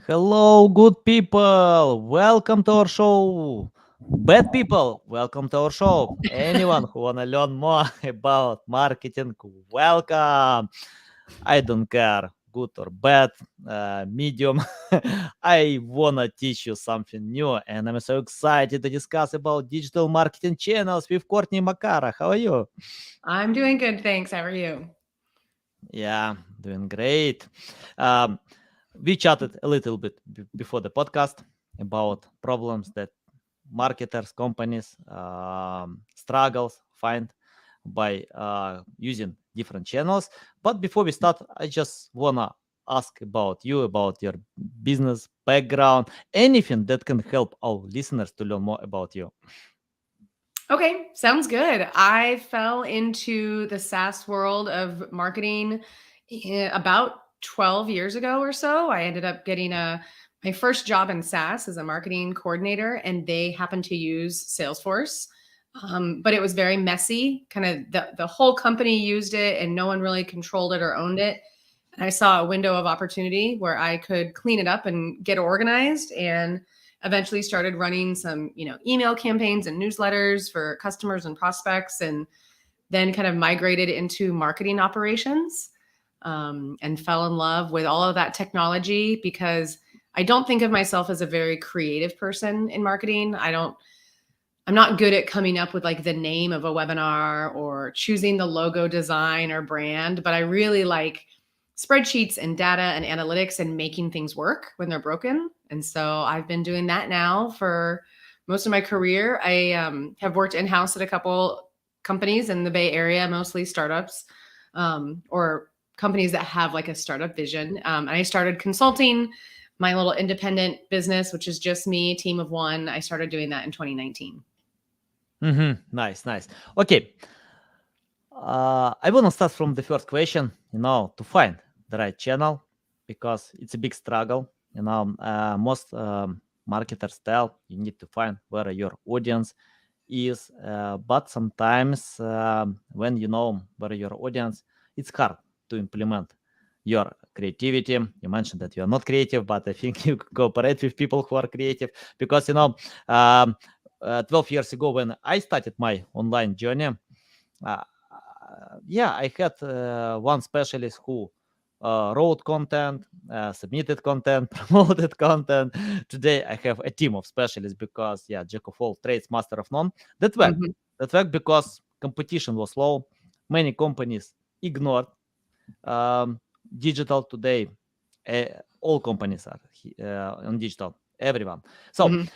Hello, good people. Welcome to our show. Bad people, welcome to our show. Anyone who wanna learn more about marketing, welcome. I don't care, good or bad, medium. I wanna teach you something new, and I'm so excited to discuss about digital marketing channels with Courtney McAra. How are you? I'm doing good, thanks. How are you? Yeah, doing great. Um, we chatted a little bit before the podcast about problems that marketers, companies struggles find by using different channels. But before we start, I just wanna ask about you, about your business background, anything that can help our listeners to learn more about you. Okay, sounds good. I fell into the SaaS world of marketing about 12 years ago or so. I ended up getting my first job in SaaS as a marketing coordinator, and they happened to use Salesforce. But it was very messy. Kind of the whole company used it, and no one really controlled it or owned it. And I saw a window of opportunity where I could clean it up and get organized, and eventually started running some, email campaigns and newsletters for customers and prospects, and then kind of migrated into marketing operations, and fell in love with all of that technology because I don't think of myself as a very creative person in marketing. I'm not good at coming up with like the name of a webinar or choosing the logo design or brand, but I really like spreadsheets and data and analytics and making things work when they're broken. And so I've been doing that now for most of my career. I have worked in-house at a couple companies in the Bay Area, mostly startups, or companies that have like a startup vision. And I started consulting my little independent business, which is just me, team of one. I started doing that in 2019. Nice, nice. Okay, I want to start from the first question, to find the right channel because it's a big struggle. Most marketers tell you need to find where your audience is, but sometimes when you know where your audience, it's hard to implement your creativity. You mentioned that you are not creative, but I think you cooperate with people who are creative because, 12 years ago when I started my online journey, uh, yeah, I had one specialist who wrote content, submitted content, promoted content. Today I have a team of specialists because, yeah, jack of all trades, master of none. That worked. Mhm. That worked because competition was low. Many companies ignored digital today. All companies are on digital. Everyone. So Mhm.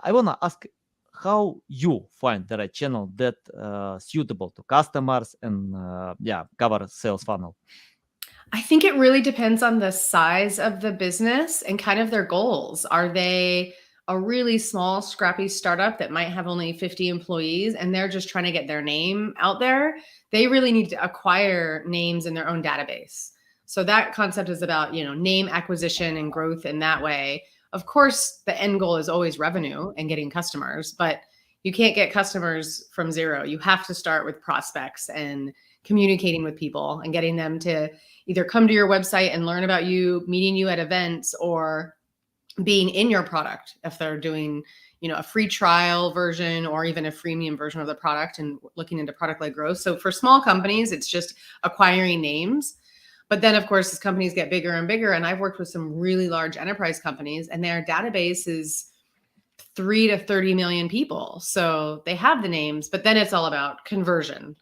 I wanna ask how you find the right channel that suitable to customers and yeah, cover sales funnel. I think it really depends on the size of the business and kind of their goals. Are they a really small, scrappy startup that might have only 50 employees and they're just trying to get their name out there? They really need to acquire names in their own database. So that concept is about, name acquisition and growth in that way. Of course, the end goal is always revenue and getting customers, but you can't get customers from zero. You have to start with prospects and communicating with people and getting them to either come to your website and learn about you, meeting you at events, or being in your product if they're doing, a free trial version or even a freemium version of the product and looking into product-led growth. So for small companies, it's just acquiring names. But then, of course, as companies get bigger and bigger, and I've worked with some really large enterprise companies, and their database is 3 to 30 million people. So they have the names, but then it's all about conversion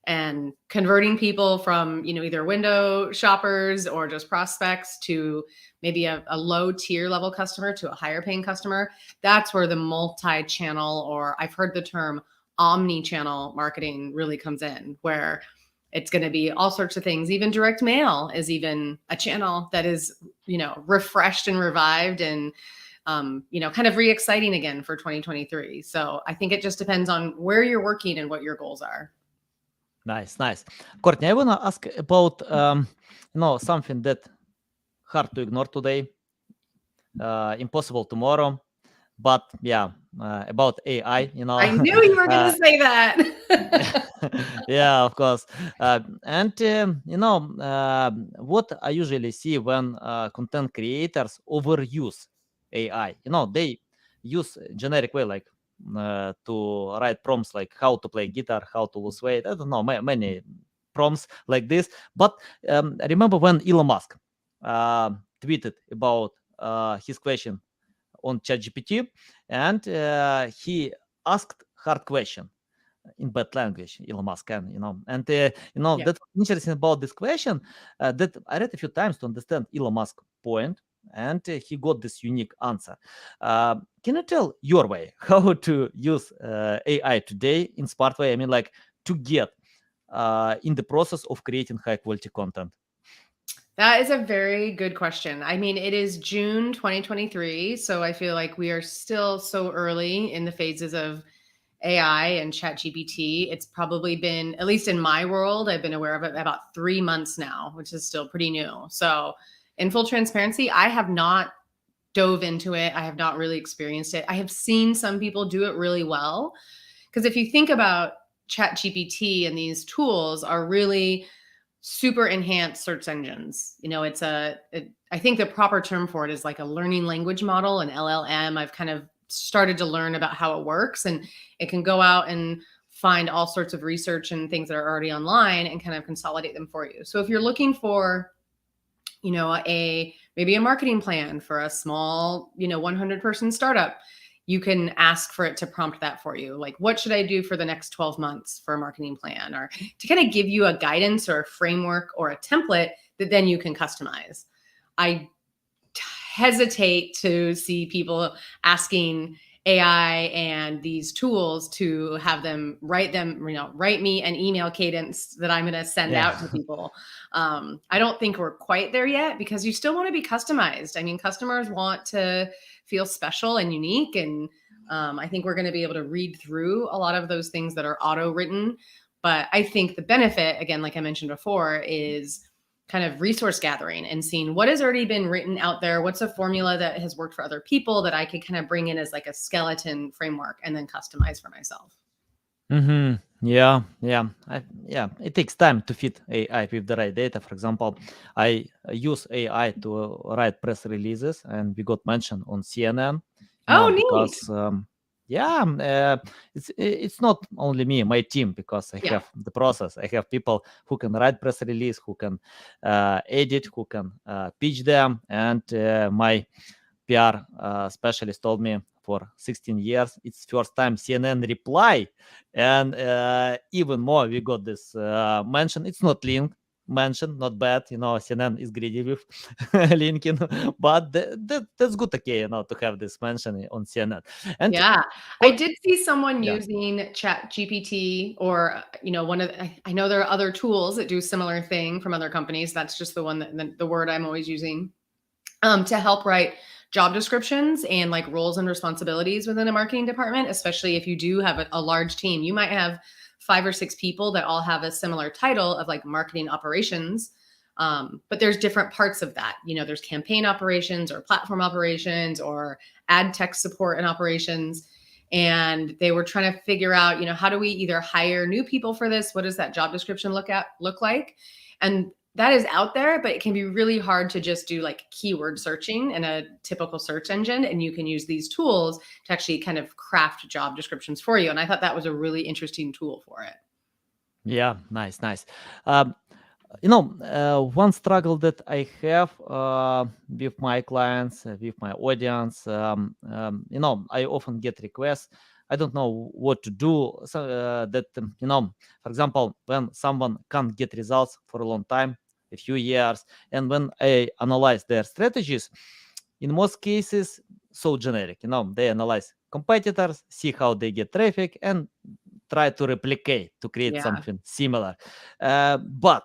and converting people from, either window shoppers or just prospects to maybe a low tier level customer to a higher paying customer. That's where the multi-channel, or I've heard the term omni-channel marketing, really comes in, where it's going to be all sorts of things. Even direct mail is even a channel that is, refreshed and revived and kind of re-exciting again for 2023. So I think it just depends on where you're working and what your goals are. Nice, nice. Courtney, I wanna ask about something that hard to ignore today, impossible tomorrow. But yeah, about AI, I knew you were going to say that. yeah, of course. And what I usually see when content creators overuse AI, they use generic way like to write prompts like how to play guitar, how to lose weight. I don't know, many prompts like this. But remember when Elon Musk tweeted about his question on ChatGPT, and he asked hard question in bad language, Elon Musk can, and Yeah. that's interesting about this question that I read a few times to understand Elon Musk point, and he got this unique answer. Can you tell your way how to use AI today in smart way? I mean, like to get in the process of creating high quality content. That is a very good question. I mean, it is June 2023, so I feel like we are still so early in the phases of AI and ChatGPT. It's probably been, at least in my world, I've been aware of it about 3 months now, which is still pretty new. So, in full transparency, I have not dove into it. I have not really experienced it. I have seen some people do it really well. Because if you think about ChatGPT and these tools are really super enhanced search engines. I think the proper term for it is like a learning language model, an LLM. I've kind of started to learn about how it works, and it can go out and find all sorts of research and things that are already online and kind of consolidate them for you. So if you're looking for, maybe a marketing plan for a small, 100-person startup, you can ask for it to prompt that for you. Like, what should I do for the next 12 months for a marketing plan, or to kind of give you a guidance or a framework or a template that then you can customize. I hesitate to see people asking AI and these tools to have them write me an email cadence that I'm going to send out to people. I don't think we're quite there yet, because you still want to be customized. I mean, customers want to feel special and unique. And I think we're going to be able to read through a lot of those things that are auto written. But I think the benefit, again, like I mentioned before, is kind of resource gathering and seeing what has already been written out there. What's a formula that has worked for other people that I could kind of bring in as like a skeleton framework and then customize for myself. Mm-hmm. Yeah, it takes time to fit AI with the right data. For example, I use AI to write press releases, and we got mentioned on CNN. Neat. Because it's not only me, my team, because I Yeah. have the process. I have people who can write press release, who can edit, who can pitch them, and my PR specialist told me for 16 years it's first time CNN reply, and even more we got this mention. It's not linked mention, not bad. CNN is greedy with linking, but that's good. Okay, to have this mention on CNN. And Yeah, I did see someone yeah. using Chat GPT, or I know there are other tools that do similar thing from other companies. That's just the one that the word I'm always using, to help write job descriptions and like roles and responsibilities within a marketing department, especially if you do have a large team. You might have 5 or 6 people that all have a similar title of like marketing operations. But there's different parts of that. There's campaign operations or platform operations or ad tech support and operations. And they were trying to figure out, how do we either hire new people for this? What does that job description look like? And that is out there, but it can be really hard to just do like keyword searching in a typical search engine. And you can use these tools to actually kind of craft job descriptions for you. And I thought that was a really interesting tool for it. Yeah, nice. One struggle that I have with my clients, with my audience, I often get requests. I don't know what to do. So for example, when someone can't get results for a long time, a few years, and when I analyze their strategies, in most cases, so generic. They analyze competitors, see how they get traffic, and try to replicate to create Yeah. something similar. But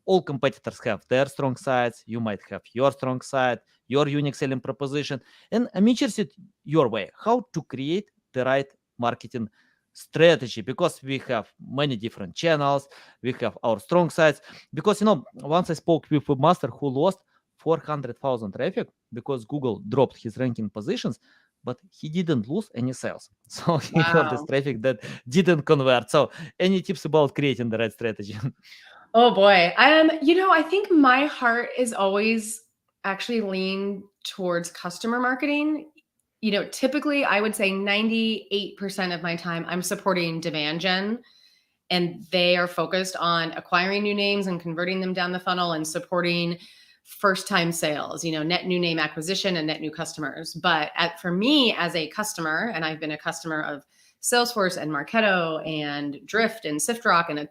all competitors have their strong sides. You might have your strong side, your unique selling proposition. And I'm interested your way, how to create the right marketing strategy, because we have many different channels, we have our strong sides. Because once I spoke with a master who lost 400,000 traffic because Google dropped his ranking positions but he didn't lose any sales. So he got this Wow. traffic that didn't convert. So any tips about creating the right strategy? Oh boy. I think my heart is always actually leaned towards customer marketing. Typically I would say 98% of my time I'm supporting demand gen, and they are focused on acquiring new names and converting them down the funnel and supporting first time sales, net new name acquisition and net new customers. But for me as a customer, and I've been a customer of Salesforce and Marketo and Drift and SiftRock and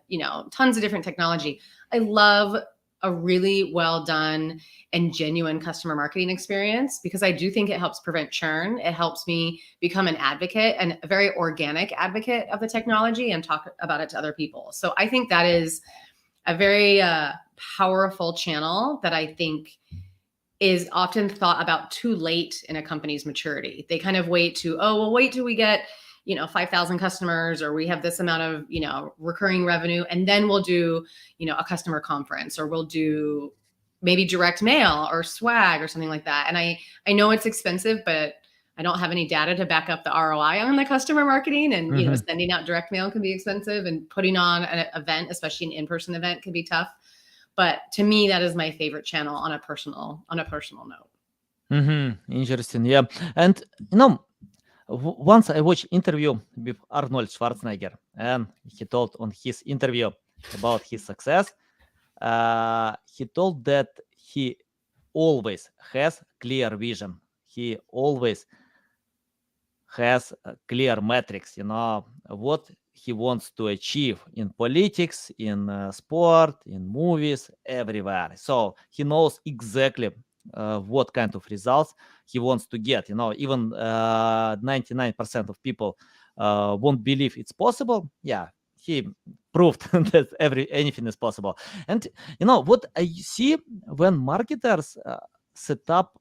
tons of different technology, I love a really well done and genuine customer marketing experience, because I do think it helps prevent churn. It helps me become an advocate, and a very organic advocate of the technology, and talk about it to other people. So I think that is a very powerful channel that I think is often thought about too late in a company's maturity. They kind of wait to, we'll wait till we get 5,000 customers, or we have this amount of, recurring revenue, and then we'll do, a customer conference, or we'll do maybe direct mail or swag or something like that. And I know it's expensive, but I don't have any data to back up the ROI on the customer marketing. And, sending out direct mail can be expensive, and putting on an event, especially an in-person event, can be tough. But to me, that is my favorite channel on a personal note. Interesting. Yeah. And, once I watched interview with Arnold Schwarzenegger, and he told on his interview about his success. He told that he always has clear vision. He always has clear metrics, what he wants to achieve in politics, in sport, in movies, everywhere. So he knows exactly what kind of results he wants to get. Even 99% of people won't believe it's possible. Yeah, he proved that anything is possible. And what I see when marketers set up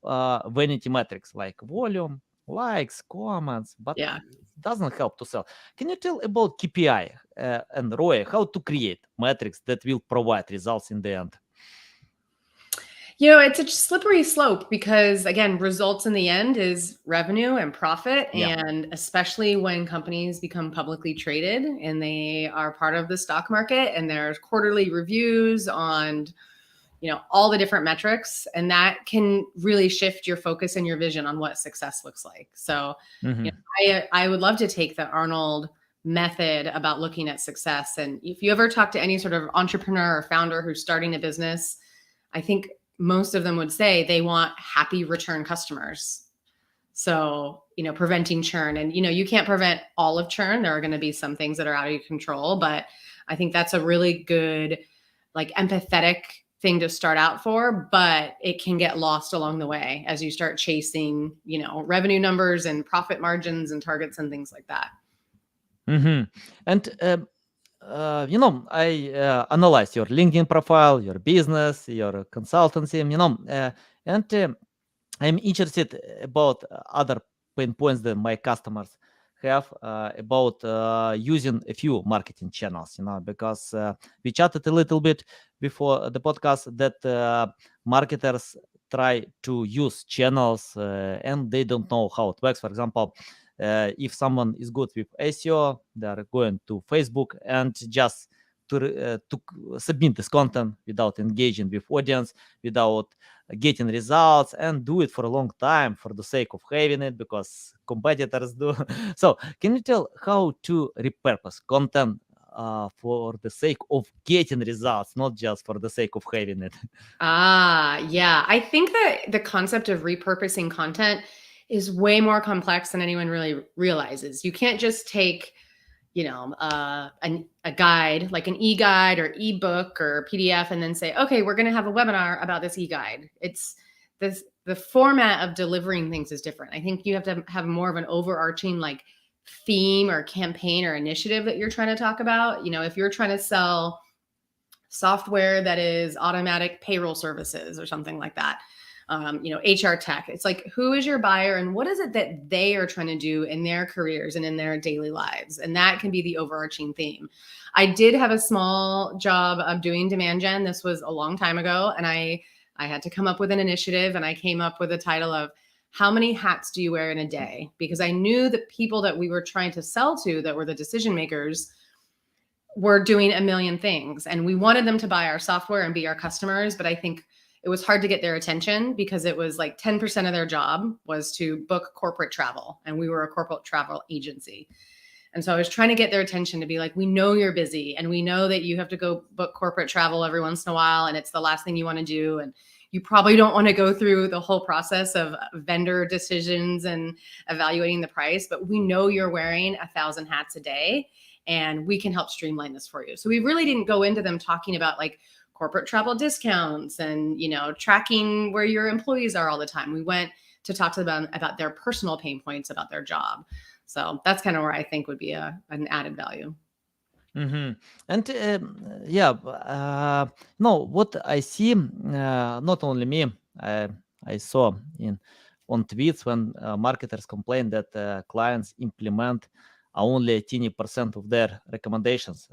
vanity metrics like volume, likes, comments, but Yeah. it doesn't help to sell. Can you tell about KPI and ROI, how to create metrics that will provide results in the end? It's a slippery slope, because again, results in the end is revenue and profit. Yeah. And especially when companies become publicly traded and they are part of the stock market, and there's quarterly reviews on, all the different metrics, and that can really shift your focus and your vision on what success looks like. So I would love to take the Arnold method about looking at success. And if you ever talk to any sort of entrepreneur or founder who's starting a business, I think most of them would say they want happy return customers. So, preventing churn, and, you can't prevent all of churn. There are going to be some things that are out of your control, but I think that's a really good, empathetic thing to start out for, but it can get lost along the way as you start chasing, revenue numbers and profit margins and targets and things like that. And I analyzed your LinkedIn profile, your business, your consultancy, and I'm interested about other pain points that my customers have about using a few marketing channels, because we chatted a little bit before the podcast that marketers try to use channels and they don't know how it works. For example, if someone is good with SEO, they are going to Facebook and just to submit this content without engaging with audience, without getting results, and do it for a long time for the sake of having it because competitors do. So can you tell how to repurpose content for the sake of getting results, not just for the sake of having it? Yeah. I think that the concept of repurposing content is way more complex than anyone really realizes. You can't just take, a guide, like an e-guide or ebook or PDF, and then say, okay, we're going to have a webinar about this e-guide. It's the format of delivering things is different. I think you have to have more of an overarching theme or campaign or initiative that you're trying to talk about. If you're trying to sell software that is automatic payroll services or something like that, HR tech. It's who is your buyer and what is it that they are trying to do in their careers and in their daily lives? And that can be the overarching theme. I did have a small job of doing demand gen. This was a long time ago. And I had to come up with an initiative, and I came up with a title of how many hats do you wear in a day? Because I knew the people that we were trying to sell to, that were the decision makers, were doing a million things, and we wanted them to buy our software and be our customers. But I think it was hard to get their attention because it was like 10% of their job was to book corporate travel. And we were a corporate travel agency. And so I was trying to get their attention to be like, we know you're busy and we know that you have to go book corporate travel every once in a while, and it's the last thing you want to do. And you probably don't want to go through the whole process of vendor decisions and evaluating the price, but we know you're wearing 1,000 hats a day and we can help streamline this for you. So we really didn't go into them talking about like corporate travel discounts and, you know, tracking where your employees are all the time. We went to talk to them about their personal pain points about their job. So that's kind of where I think would be an added value. Mm-hmm. And no, what I see, not only me, I saw on tweets when marketers complain that clients implement only a teeny percent of their recommendations.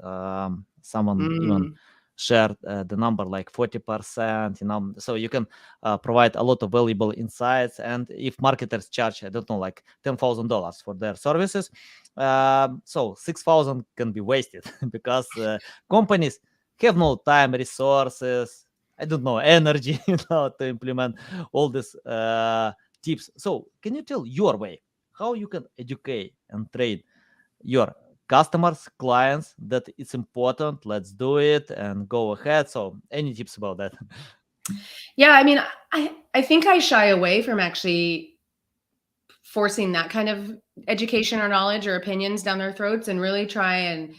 Someone even shared the number like 40%, you know, so you can provide a lot of valuable insights. And if marketers charge, I don't know, like $10,000 for their services, so 6,000 can be wasted because companies have no time, resources, I don't know, energy, you know, to implement all these tips. So can you tell your way how you can educate and train your customers, clients, that it's important, let's do it and go ahead? So any tips about that? Yeah, I mean, I think I shy away from actually forcing that kind of education or knowledge or opinions down their throats, and really try and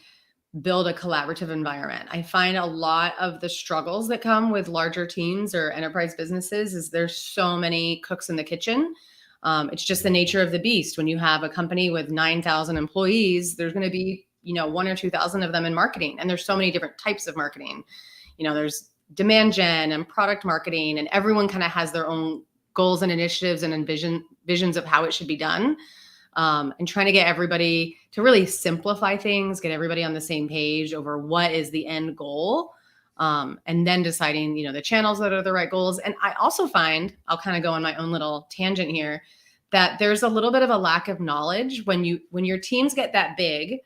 build a collaborative environment. I find a lot of the struggles that come with larger teams or enterprise businesses is there's so many cooks in the kitchen. It's just the nature of the beast. When you have a company with 9,000 employees, there's going to be, you know, 1,000 or 2,000 of them in marketing. And there's so many different types of marketing. You know, there's demand gen and product marketing, and everyone kind of has their own goals and initiatives and visions of how it should be done. And trying to get everybody to really simplify things, get everybody on the same page over what is the end goal. And then deciding, you know, the channels that are the right goals. And I also find, I'll kind of go on my own little tangent here, that there's a little bit of a lack of knowledge when your teams get that big.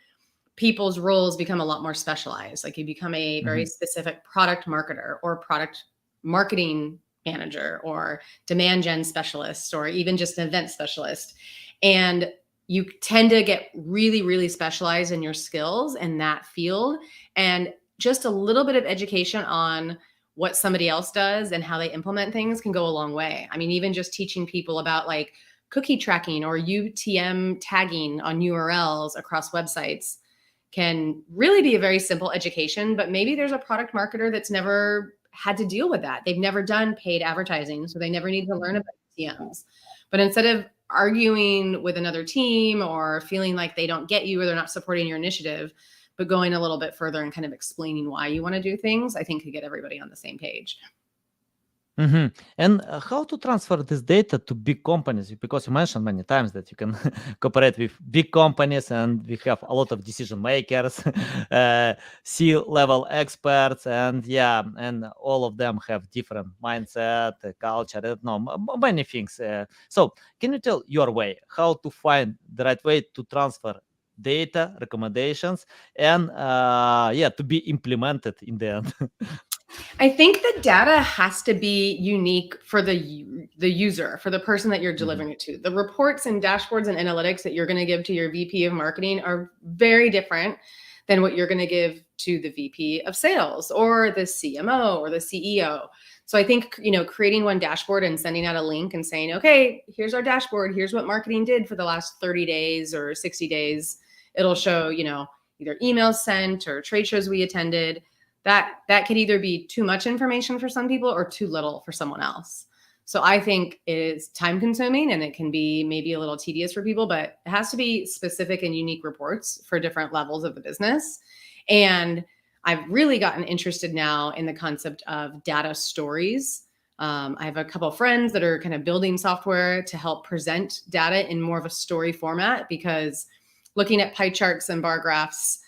People's roles become a lot more specialized. Like you become a very specific product marketer or product marketing manager or demand gen specialist or even just an event specialist. And you tend to get really, really specialized in your skills in that field. And just a little bit of education on what somebody else does and how they implement things can go a long way. I mean, even just teaching people about like cookie tracking or UTM tagging on URLs across websites can really be a very simple education. But maybe there's a product marketer that's never had to deal with that. They've never done paid advertising, so they never need to learn about UTMs. But instead of arguing with another team or feeling like they don't get you or they're not supporting your initiative, but going a little bit further and kind of explaining why you want to do things, I think could get everybody on the same page. And how to transfer this data to big companies? Because you mentioned many times that you can cooperate with big companies, and we have a lot of decision makers, C-level experts, and and all of them have different mindset, culture, I don't know, many things. So can you tell your way how to find the right way to transfer data, recommendations, and to be implemented in the end? I think the data has to be unique for the user, for the person that you're delivering it to. The reports and dashboards and analytics that you're going to give to your VP of marketing are very different than what you're going to give to the VP of sales or the CMO or the CEO. So I think, you know, creating one dashboard and sending out a link and saying, okay, here's our dashboard. Here's what marketing did for the last 30 days or 60 days. It'll show, you know, either emails sent or trade shows we attended. That could either be too much information for some people or too little for someone else. So I think it is time consuming and it can be maybe a little tedious for people, but it has to be specific and unique reports for different levels of the business. And I've really gotten interested now in the concept of data stories. I have a couple of friends that are kind of building software to help present data in more of a story format, because looking at pie charts and bar graphs,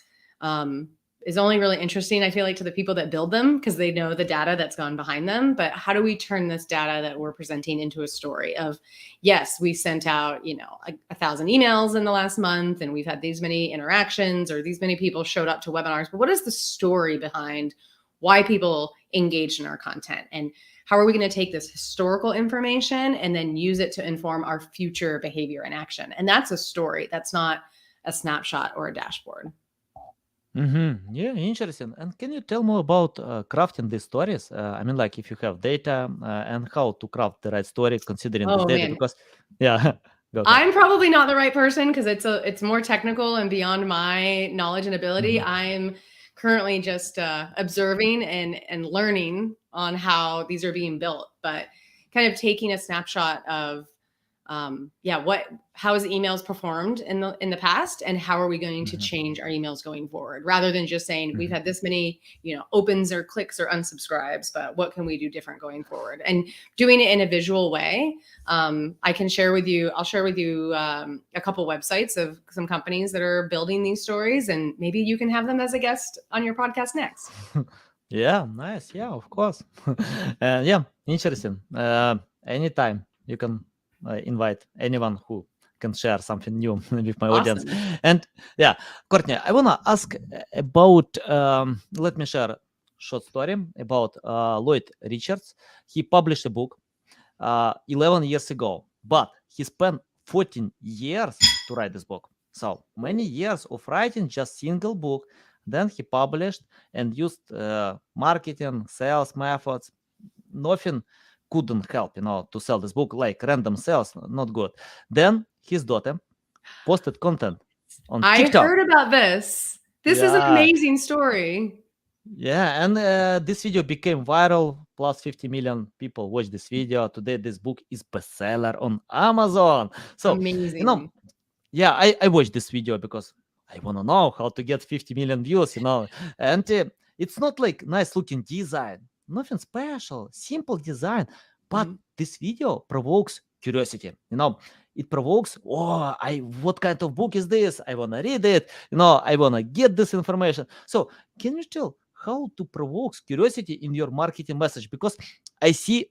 is only really interesting, I feel like, to the people that build them because they know the data that's gone behind them. But how do we turn this data that we're presenting into a story of, yes, we sent out, 1,000 emails in the last month and we've had these many interactions or these many people showed up to webinars, but what is the story behind why people engaged in our content? And how are we going to take this historical information and then use it to inform our future behavior and action? And that's a story. That's not a snapshot or a dashboard. Yeah, interesting. And can you tell more about crafting these stories? I mean, like if you have data and how to craft the right story considering this data, Man. because yeah, go ahead. I'm probably not the right person because it's more technical and beyond my knowledge and ability. I'm currently just observing and learning on how these are being built, but kind of taking a snapshot of how is emails performed in the past, and how are we going to change our emails going forward, rather than just saying we've had this many opens or clicks or unsubscribes, but what can we do different going forward, and doing it in a visual way. I'll share with you a couple websites of some companies that are building these stories, and maybe you can have them as a guest on your podcast next. Yeah, nice. Yeah, of course. Yeah, interesting. Anytime you can invite anyone who can share something new with my audience. And yeah, Courtney, I want to ask about, let me share a short story about Lloyd Richards. He published a book 11 years ago, but he spent 14 years to write this book. So many years of writing just single book. Then he published and used marketing, sales methods. Nothing couldn't help, to sell this book, like random sales, not good. Then his daughter posted content on TikTok. I heard about this. This is an amazing story. Yeah, and this video became viral. Plus 50 million people watched this video. Today, this book is bestseller on Amazon. So, amazing. Yeah, I watched this video because I want to know how to get 50 million views, and it's not like nice looking design, nothing special, simple design, but this video provokes curiosity. It provokes, what kind of book is this? I want to read it. I want to get this information. So can you tell how to provoke curiosity in your marketing message? Because I see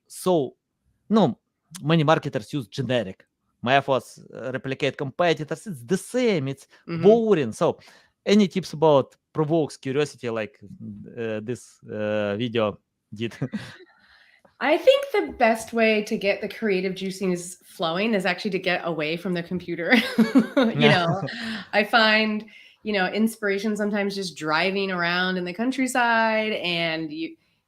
many marketers use generic methods, replicate competitors. It's the same. It's boring. So any tips about provokes curiosity like this video did? I think the best way to get the creative juiciness flowing is actually to get away from the computer. I find, inspiration sometimes just driving around in the countryside, and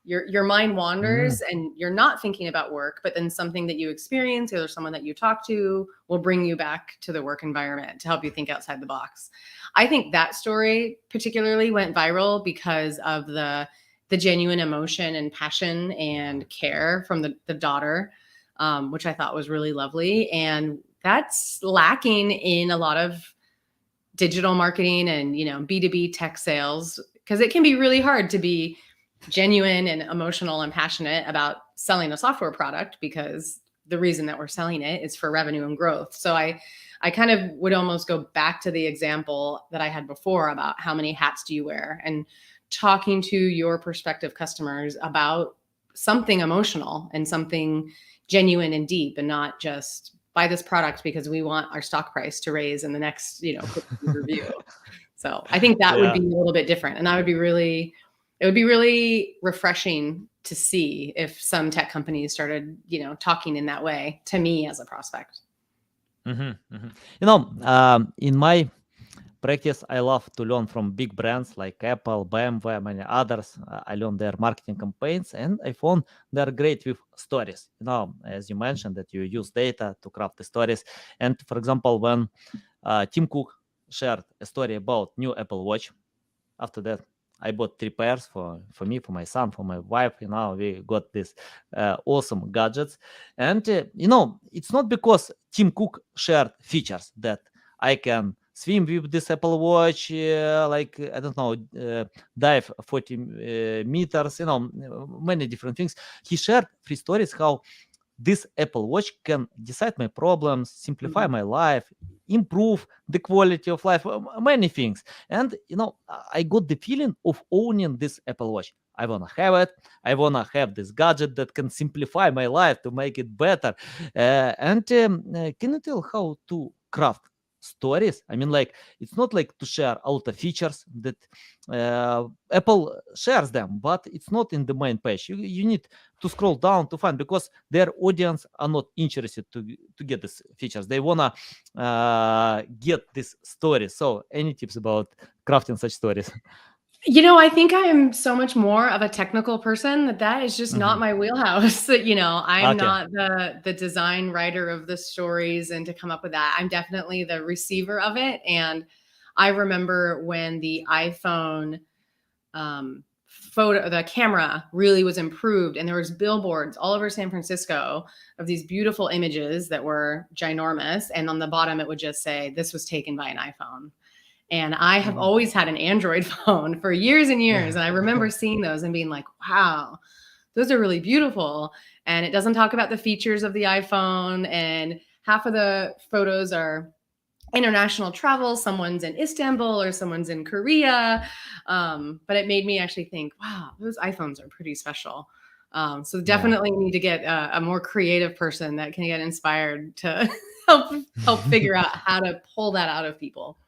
your mind wanders and you're not thinking about work, but then something that you experience or someone that you talk to will bring you back to the work environment to help you think outside the box. I think that story particularly went viral because of the genuine emotion and passion and care from the daughter, which I thought was really lovely. And that's lacking in a lot of digital marketing and, B2B tech sales, because it can be really hard to be genuine and emotional and passionate about selling a software product, because the reason that we're selling it is for revenue and growth. So I kind of would almost go back to the example that I had before about how many hats do you wear, and talking to your prospective customers about something emotional and something genuine and deep, and not just buy this product because we want our stock price to raise in the next, review. So I think that would be a little bit different. And it would be really refreshing to see if some tech companies started, talking in that way to me as a prospect. In my practice, I love to learn from big brands like Apple, BMW, many others. I learn their marketing campaigns, and I found they're great with stories. As you mentioned, that you use data to craft the stories. And for example, when Tim Cook shared a story about new Apple Watch, after that, I bought 3 pairs for me, for my son, for my wife. We got this awesome gadgets. And, it's not because Tim Cook shared features that I can swim with this Apple Watch, dive 40 meters, many different things. He shared 3 stories how this Apple Watch can decide my problems, simplify Mhm. my life, improve the quality of life, many things. And I got the feeling of owning this Apple Watch. I want to have it. I want to have this gadget that can simplify my life to make it better. Can you tell how to craft stories? I mean, like, it's not like to share a lot of features that Apple shares them, but it's not in the main page. You need to scroll down to find, because their audience are not interested to get these features. They wanna get this story. So, any tips about crafting such stories? I think I am so much more of a technical person that is just not Mhm. my wheelhouse. I'm Okay. not the design writer of the stories and to come up with that. I'm definitely the receiver of it. And I remember when the iPhone the camera really was improved, and there was billboards all over San Francisco of these beautiful images that were ginormous, and on the bottom it would just say this was taken by an iPhone. And I have Mhm. always had an Android phone for years and years. And I remember seeing those and being like, wow, those are really beautiful. And it doesn't talk about the features of the iPhone. And half of the photos are international travel. Someone's in Istanbul or someone's in Korea. But it made me actually think, wow, those iPhones are pretty special. So Yeah. definitely need to get a more creative person that can get inspired to help figure out how to pull that out of people.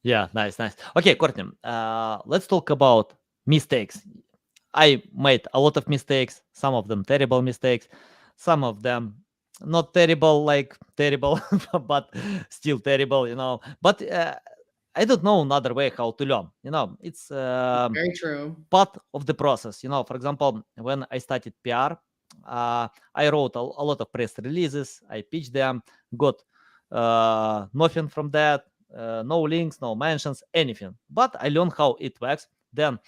Yeah, nice, nice. Okay, Courtney, let's talk about mistakes. I made a lot of mistakes, some of them terrible mistakes, some of them not terrible, like terrible, but still terrible. But I don't know another way how to learn. It's Very true. part of the process. For example, when I started PR, I wrote a lot of press releases, I pitched them, got nothing from that, no links, no mentions, anything. But I learned how it works. Then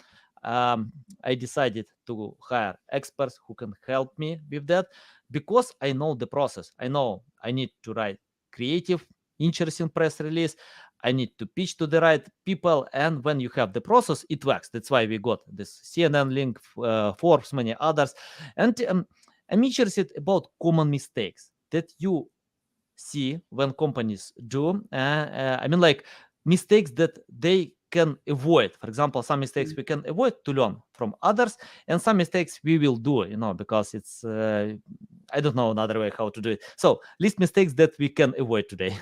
I decided to hire experts who can help me with that, because I know the process. I know I need to write creative, interesting press release. I need to pitch to the right people. And when you have the process, it works. That's why we got this CNN link, Forbes, many others. And I'm interested about common mistakes that you see when companies do. I mean, like, mistakes that they can avoid. For example, some mistakes we can avoid to learn from others, and some mistakes we will do, because it's, I don't know another way how to do it. So, list mistakes that we can avoid today.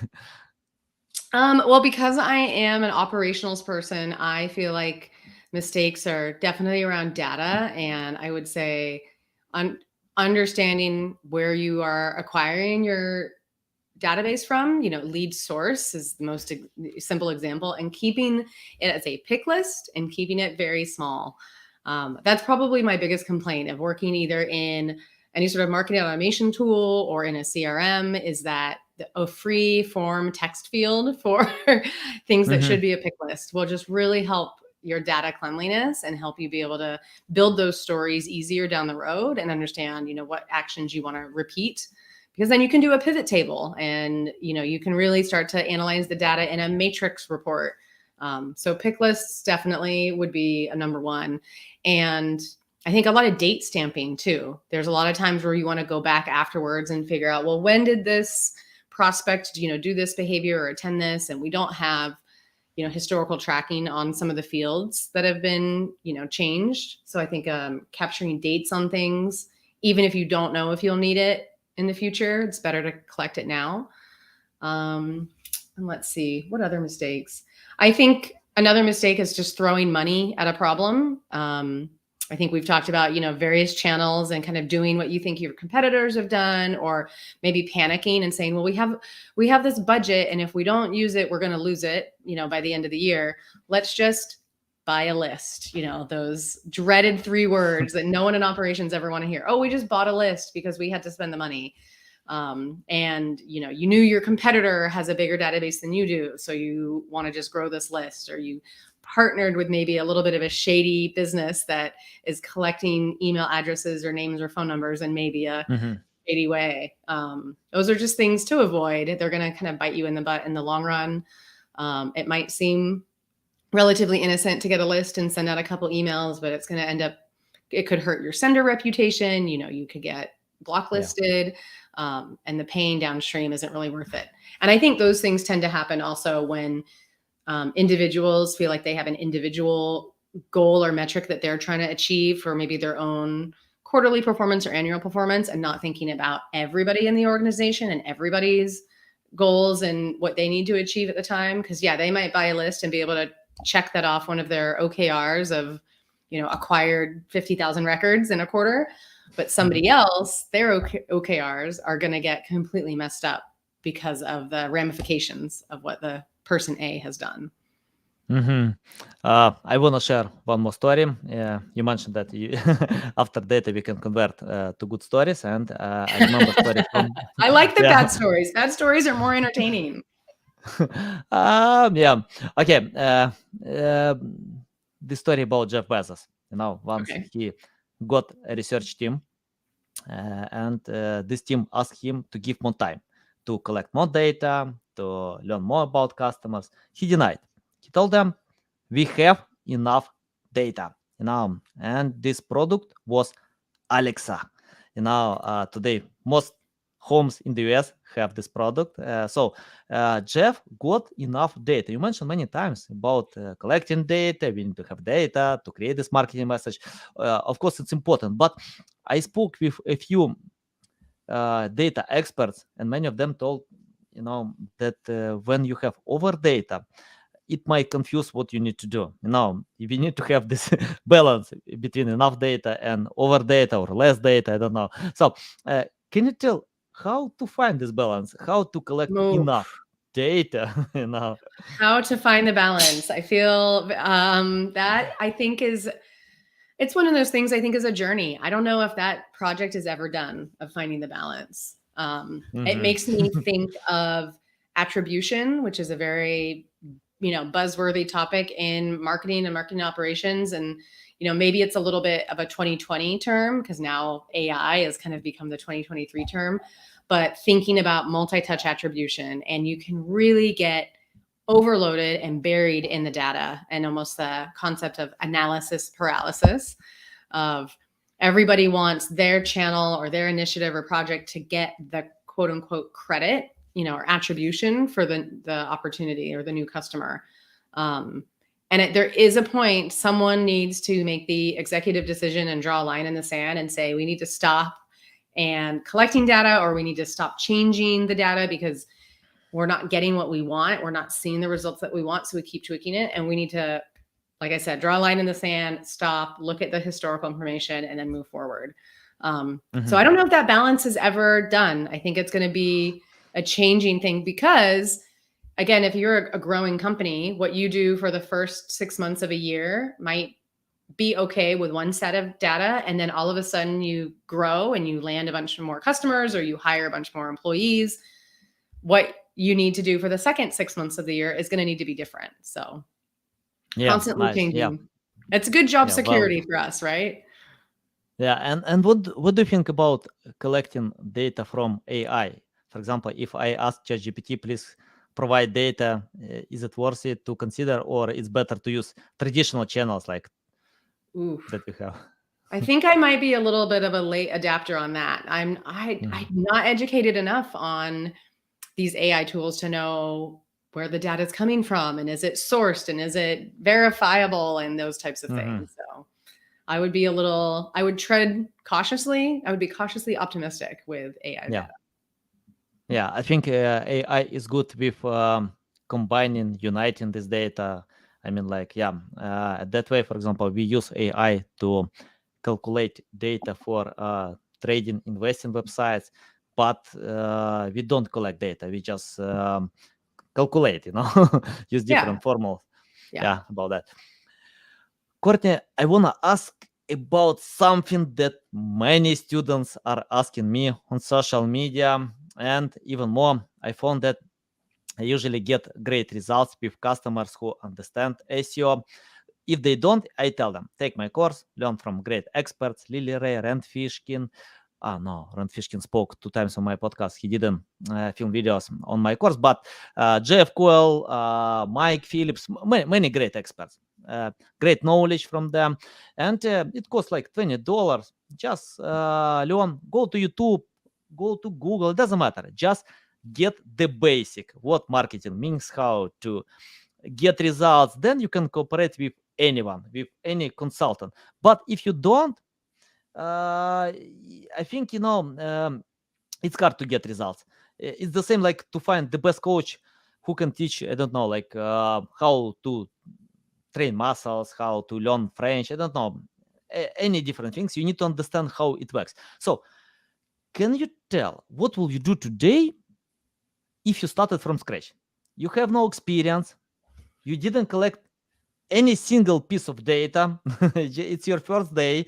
Well, because I am an operationals person, I feel like mistakes are definitely around data. And I would say un- understanding where you are acquiring your database from, lead source is the most simple example, and keeping it as a pick list and keeping it very small. That's probably my biggest complaint of working either in any sort of marketing automation tool or in a CRM, is that a free form text field for things that should Mhm. be a pick list will just really help your data cleanliness and help you be able to build those stories easier down the road and understand, what actions you want to repeat, because then you can do a pivot table and you can really start to analyze the data in a matrix report. So pick lists definitely would be a number one. And I think a lot of date stamping too. There's a lot of times where you want to go back afterwards and figure out, well, when did this prospect do this behavior or attend this? And we don't have historical tracking on some of the fields that have been changed. So I think capturing dates on things, even if you don't know if you'll need it in the future, it's better to collect it now. And let's see, what other mistakes? I think another mistake is just throwing money at a problem. I think we've talked about, various channels and kind of doing what you think your competitors have done, or maybe panicking and saying, well, we have this budget, and if we don't use it, we're going to lose it, by the end of the year. Let's just buy a list, those dreaded 3 words that no one in operations ever want to hear. Oh, we just bought a list because we had to spend the money. And you knew your competitor has a bigger database than you do, so you want to just grow this list, or you partnered with maybe a little bit of a shady business that is collecting email addresses or names or phone numbers in maybe a Mhm. shady way. Those are just things to avoid. They're going to kind of bite you in the butt in the long run. It might seem relatively innocent to get a list and send out a couple emails, but it's going to end up, it could hurt your sender reputation. You could get blocklisted, and the pain downstream isn't really worth it. And I think those things tend to happen also when individuals feel like they have an individual goal or metric that they're trying to achieve for maybe their own quarterly performance or annual performance, and not thinking about everybody in the organization and everybody's goals and what they need to achieve at the time. Because they might buy a list and be able to check that off one of their OKRs of, acquired 50,000 records in a quarter, but somebody else, their OKRs are going to get completely messed up because of the ramifications of what the person A has done. I want to share one more story. You mentioned that after data we can convert to good stories, and I remember story from. I like the bad stories. Bad stories are more entertaining. Okay. The story about Jeff Bezos. Once he got a research team, and this team asked him to give more time to collect more data, to learn more about customers. He denied. He told them, we have enough data, and this product was Alexa. Today most homes in the US have this product. So Jeff got enough data. You mentioned many times about collecting data. We need to have data to create this marketing message. Of course, it's important. But I spoke with a few data experts, and many of them told, that when you have over data, it might confuse what you need to do. If you need to have this balance between enough data and over data or less data, I don't know. So can you tell how to find this balance, how to collect enough data? How to find the balance. I feel that I think it's one of those things I think is a journey. I don't know if that project is ever done of finding the balance. It makes me think of attribution, which is a very buzzworthy topic in marketing and marketing operations. And, maybe it's a little bit of a 2020 term because now AI has kind of become the 2023 term, but thinking about multi-touch attribution, and you can really get overloaded and buried in the data, and almost the concept of analysis paralysis of everybody wants their channel or their initiative or project to get the quote unquote credit, or attribution for the opportunity or the new customer. There is a point someone needs to make the executive decision and draw a line in the sand and say, we need to stop and collecting data, or we need to stop changing the data because we're not getting what we want. We're not seeing the results that we want. So we keep tweaking it. And we need to, like I said, draw a line in the sand, stop, look at the historical information, and then move forward. So I don't know if that balance is ever done. I think it's going to be a changing thing because, again, if you're a growing company, what you do for the first 6 months of a year might be okay with one set of data. And then all of a sudden you grow and you land a bunch of more customers, or you hire a bunch more employees. What you need to do for the second 6 months of the year is going to need to be different. So constantly changing. Yeah. It's a good job security for us, right? Yeah. And what do you think about collecting data from AI? For example, if I ask ChatGPT, please provide data, is it worth it to consider, or it's better to use traditional channels like that we have? I think I might be a little bit of a late adapter on that. I'm not educated enough on these AI tools to know where the data is coming from, and is it sourced, and is it verifiable, and those types of things. So I would tread cautiously. I would be cautiously optimistic with AI data. Yeah, I think AI is good with combining, uniting this data. I mean, that way, for example, we use AI to calculate data for trading, investing websites, but we don't collect data. We just calculate, use different formulas. Yeah, about that. Courtney, I want to ask about something that many students are asking me on social media, and even more, I found that I usually get great results with customers who understand SEO. If they don't, I tell them, take my course, learn from great experts, Lily Ray, Rand Fishkin. Rand Fishkin spoke 2 times on my podcast. He didn't film videos on my course, but Jeff Coyle, Mike Phillips, many great experts, great knowledge from them. And it costs like $20. Just learn, go to YouTube, go to Google, it doesn't matter. Just get the basic, what marketing means, how to get results. Then you can cooperate with anyone, with any consultant. But if you don't, I think, it's hard to get results. It's the same like to find the best coach who can teach, I don't know, like how to train muscles, how to learn French, I don't know, any different things. You need to understand how it works. So can you tell what will you do today if you started from scratch? You have no experience, you didn't collect any single piece of data. It's your first day,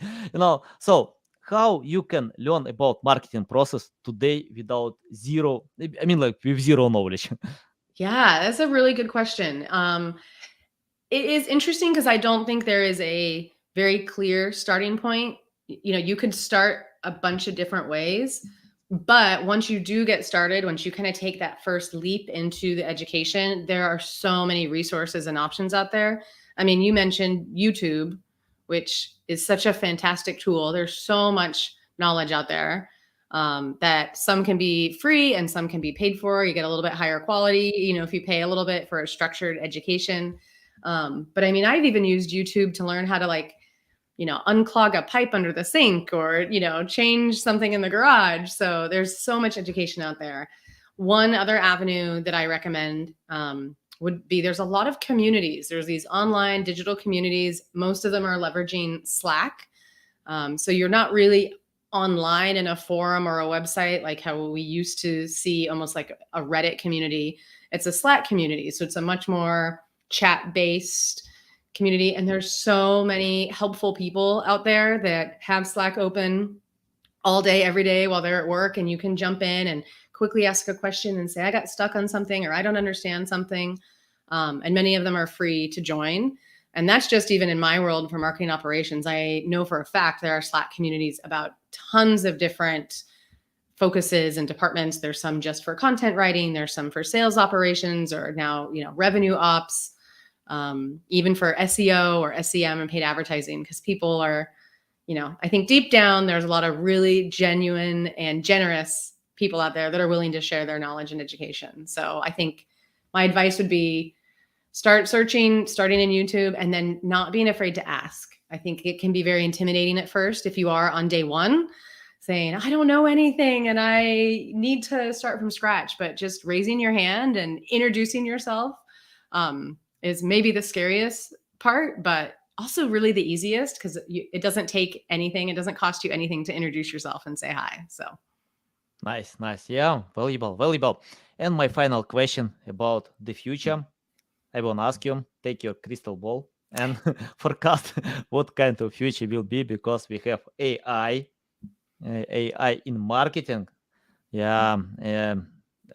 so how you can learn about marketing process today without zero, I mean, like with zero knowledge? Yeah, that's a really good question. It is interesting because I don't think there is a very clear starting point. You could start a bunch of different ways, but once you do get started, once you kind of take that first leap into the education, there are so many resources and options out there. I mean, you mentioned YouTube, which is such a fantastic tool. There's so much knowledge out there, that some can be free and some can be paid for. You get a little bit higher quality, if you pay a little bit for a structured education. But I mean, I've even used YouTube to learn how to unclog a pipe under the sink or, change something in the garage. So there's so much education out there. One other avenue that I recommend would be, there's a lot of communities. There's these online digital communities. Most of them are leveraging Slack. So you're not really online in a forum or a website like how we used to see almost like a Reddit community. It's a Slack community. So it's a much more chat-based community. And there's so many helpful people out there that have Slack open all day, every day while they're at work. And you can jump in and quickly ask a question and say, I got stuck on something, or I don't understand something. And many of them are free to join. And that's just even in my world for marketing operations. I know for a fact there are Slack communities about tons of different focuses and departments. There's some just for content writing. There's some for sales operations, or now, revenue ops, even for SEO or SEM and paid advertising, because people are, I think deep down, there's a lot of really genuine and generous people out there that are willing to share their knowledge and education. So I think my advice would be, start searching, starting in YouTube, and then not being afraid to ask. I think it can be very intimidating at first if you are on day one saying, I don't know anything and I need to start from scratch. But just raising your hand and introducing yourself is maybe the scariest part, but also really the easiest, because it doesn't take anything. It doesn't cost you anything to introduce yourself and say hi. So Nice. Yeah, valuable. And my final question about the future, I want to ask you, take your crystal ball and forecast what kind of future will be, because we have AI in marketing. Yeah,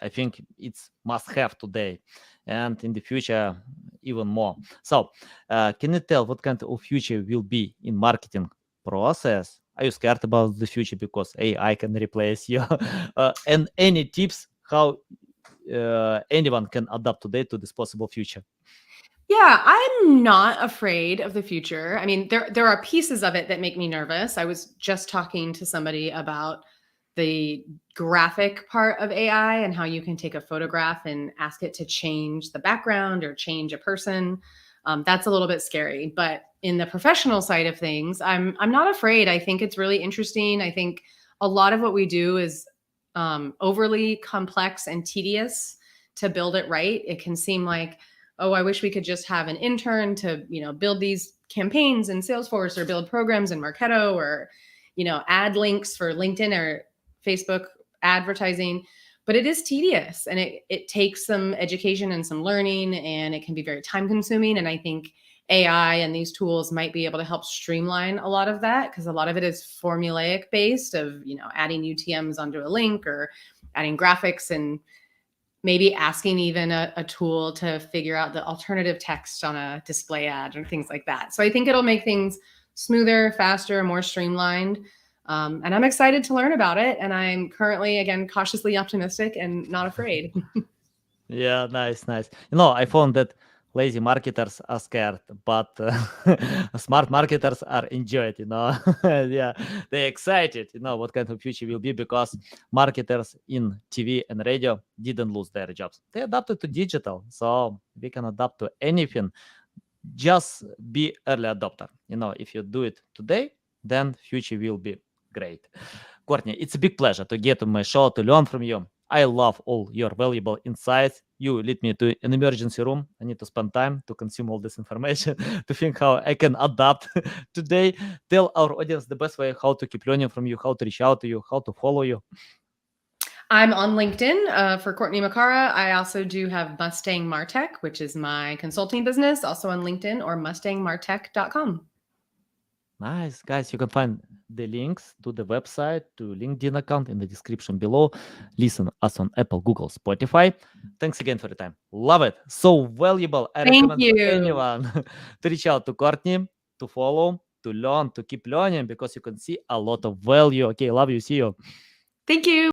I think it's must have today, and in the future even more. So can you tell what kind of future will be in marketing process? Are you scared about the future because AI can replace you? And any tips how anyone can adapt today to this possible future? yeah, I'm not afraid of the future. I mean, there are pieces of it that make me nervous. I was just talking to somebody about the graphic part of AI and how you can take a photograph and ask it to change the background or change a person. That's a little bit scary, but in the professional side of things, I'm not afraid. I think it's really interesting. I think a lot of what we do is overly complex and tedious to build it right. It can seem like, oh, I wish we could just have an intern to, build these campaigns in Salesforce, or build programs in Marketo, or, add links for LinkedIn or Facebook advertising. But it is tedious, and it takes some education and some learning, and it can be very time consuming. And I think AI and these tools might be able to help streamline a lot of that, because a lot of it is formulaic based of, adding UTMs onto a link or adding graphics, and maybe asking even a tool to figure out the alternative text on a display ad or things like that. So I think it'll make things smoother, faster, more streamlined. And I'm excited to learn about it. And I'm currently, again, cautiously optimistic and not afraid. Yeah, nice. I found that lazy marketers are scared, but smart marketers are enjoyed, yeah, they're excited, what kind of future will be, because marketers in TV and radio didn't lose their jobs. They adapted to digital, so we can adapt to anything. Just be early adopter. If you do it today, then future will be great. Courtney, it's a big pleasure to get on my show to learn from you. I love all your valuable insights. You lead me to an emergency room. I need to spend time to consume all this information, to think how I can adapt today. Tell our audience the best way how to keep learning from you, how to reach out to you, how to follow you. I'm on LinkedIn for Courtney McAra. I also do have Mustang Martech, which is my consulting business, also on LinkedIn, or mustangmartech.com. Nice, guys. You can find the links to the website, to LinkedIn account in the description below. Listen us on Apple, Google, Spotify. Thanks again for the time. Love it. So valuable. I Thank recommend you. to anyone to reach out to Courtney, to follow, to learn, to keep learning, because you can see a lot of value. Okay, love you. See you. Thank you.